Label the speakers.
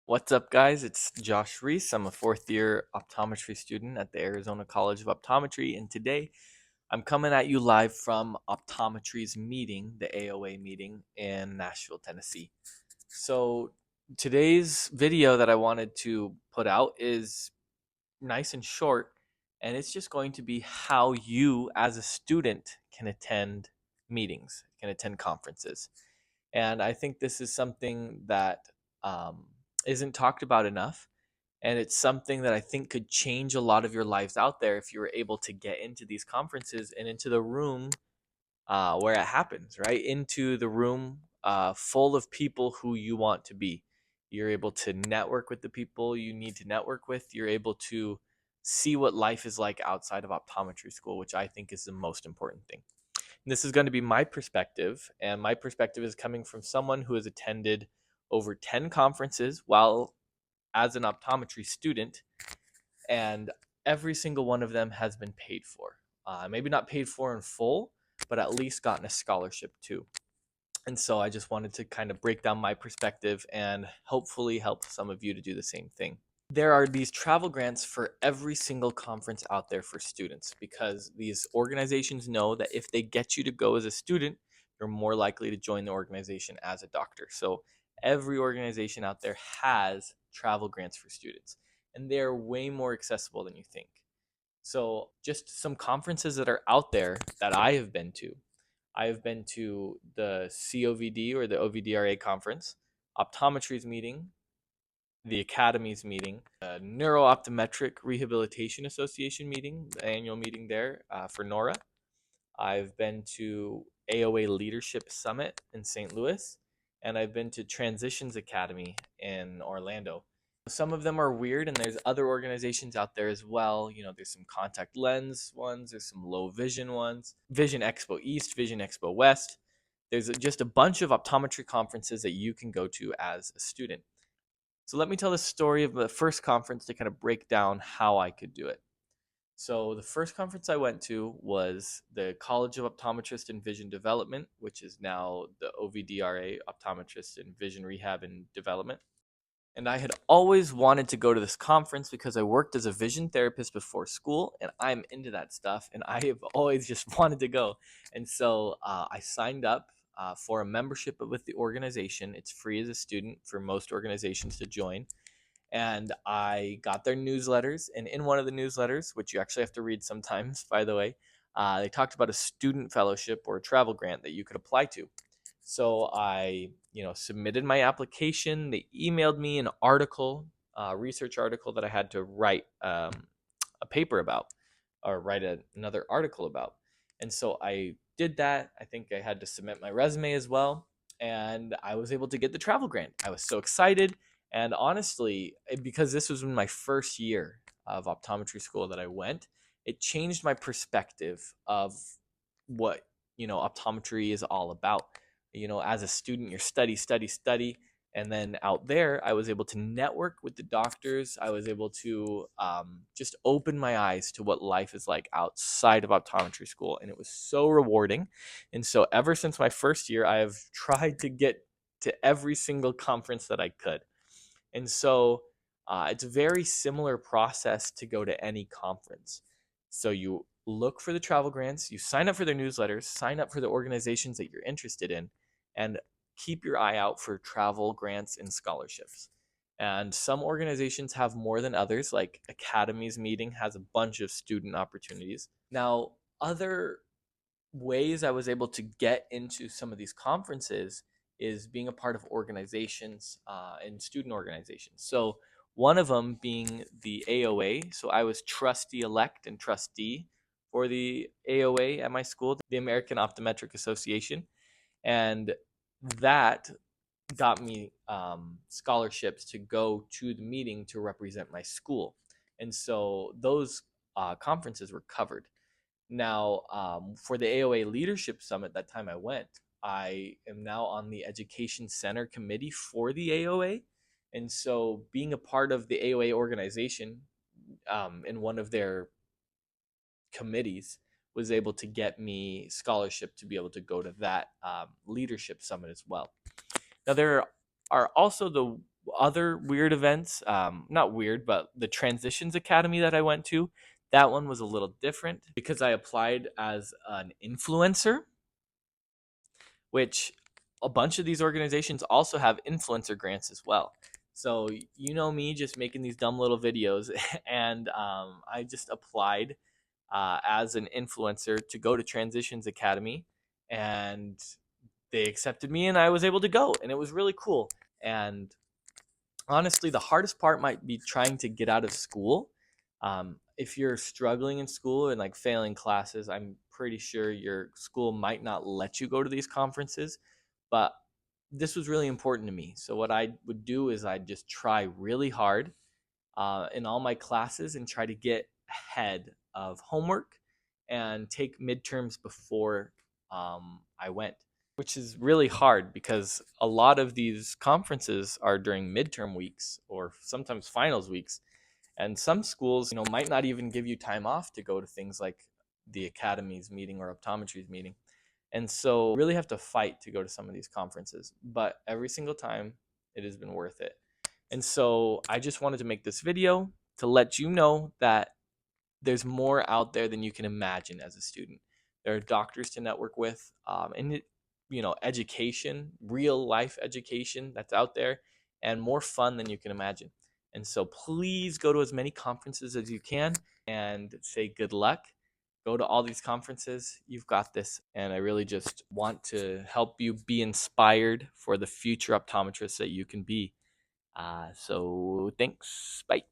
Speaker 1: What's up, guys? It's Josh Reese. I'm a fourth year optometry student at the Arizona College of Optometry, and today I'm coming at you live from Optometry's meeting, the AOA meeting in Nashville, Tennessee. So, today's video that I wanted to put out is nice and short, and it's just going to be how you, as a student, can attend meetings, can attend conferences. And I think this is something that um, isn't talked about enough. And it's something that I think could change a lot of your lives out there if you were able to get into these conferences and into the room where it happens, right? Into the room full of people who you want to be. You're able to network with the people you need to network with. You're able to see what life is like outside of optometry school, which I think is the most important thing. And this is going to be my perspective, and my perspective is coming from someone who has attended over 10 conferences while as an optometry student, and every single one of them has been paid for. Maybe not paid for in full, but at least gotten a scholarship too. And so I just wanted to kind of break down my perspective and hopefully help some of you to do the same thing. There are these travel grants for every single conference out there for students because these organizations know that if they get you to go as a student, you're more likely to join the organization as a doctor. So every organization out there has travel grants for students, and they're way more accessible than you think. So just some conferences that are out there that I have been to. I have been to the COVD or the OVDRA conference, Optometry's meeting, the Academy's meeting, the Neuro-Optometric Rehabilitation Association meeting, the annual meeting there for NORA. I've been to AOA Leadership Summit in St. Louis, and I've been to Transitions Academy in Orlando. Some of them are weird, and there's other organizations out there as well. You know, there's some contact lens ones, there's some low vision ones, Vision Expo East, Vision Expo West. There's just a bunch of optometry conferences that you can go to as a student. So let me tell the story of the first conference to kind of break down how I could do it. So the first conference I went to was the College of Optometrist and Vision Development, which is now the OVDRA, Optometrist in Vision Rehab and Development. And I had always wanted to go to this conference because I worked as a vision therapist before school, and I'm into that stuff, and I have always just wanted to go. And so I signed up for a membership with the organization. It's free as a student for most organizations to join. And I got their newsletters, and in one of the newsletters, which you actually have to read sometimes, by the way, they talked about a student fellowship or a travel grant that you could apply to. So I, submitted my application. They emailed me an article, a research article that I had to write a paper about, or write another article about. And so I did that. I think I had to submit my resume as well, and I was able to get the travel grant. I was so excited, and honestly, because this was in my first year of optometry school that I went, it changed my perspective of what optometry is all about. As a student, you're study, study, study. And then out there, I was able to network with the doctors. I was able to just open my eyes to what life is like outside of optometry school. And it was so rewarding. And so ever since my first year, I have tried to get to every single conference that I could. And so it's a very similar process to go to any conference. So you look for the travel grants, you sign up for their newsletters, sign up for the organizations that you're interested in, and keep your eye out for travel grants and scholarships. And some organizations have more than others, like Academy's meeting has a bunch of student opportunities. Now, other ways I was able to get into some of these conferences is being a part of organizations and student organizations. So one of them being the AOA. So I was trustee elect and trustee for the AOA at my school, the American Optometric Association, and that got me scholarships to go to the meeting to represent my school. And so those conferences were covered. Now, for the AOA Leadership Summit, that time I went, I am now on the Education Center Committee for the AOA. And so being a part of the AOA organization in one of their committees was able to get me scholarship to be able to go to that leadership summit as well. Now, there are also the other weird events, not weird, but the Transitions Academy that I went to, that one was a little different because I applied as an influencer, which a bunch of these organizations also have influencer grants as well. So you know me just making these dumb little videos, and I just applied as an influencer to go to Transitions Academy, and they accepted me, and I was able to go, and it was really cool. And honestly, the hardest part might be trying to get out of school. If you're struggling in school and like failing classes, I'm pretty sure your school might not let you go to these conferences. But this was really important to me. So, what I would do is I'd just try really hard in all my classes and try to get ahead of homework and take midterms before I went, which is really hard because a lot of these conferences are during midterm weeks or sometimes finals weeks. And some schools, might not even give you time off to go to things like the academy's meeting or optometry's meeting. And so you really have to fight to go to some of these conferences. But every single time, it has been worth it. And so I just wanted to make this video to let you know that there's more out there than you can imagine as a student. There are doctors to network with, education, real life education that's out there, and more fun than you can imagine. And so please go to as many conferences as you can and say good luck. Go to all these conferences. You've got this. And I really just want to help you be inspired for the future optometrist that you can be. So thanks. Bye.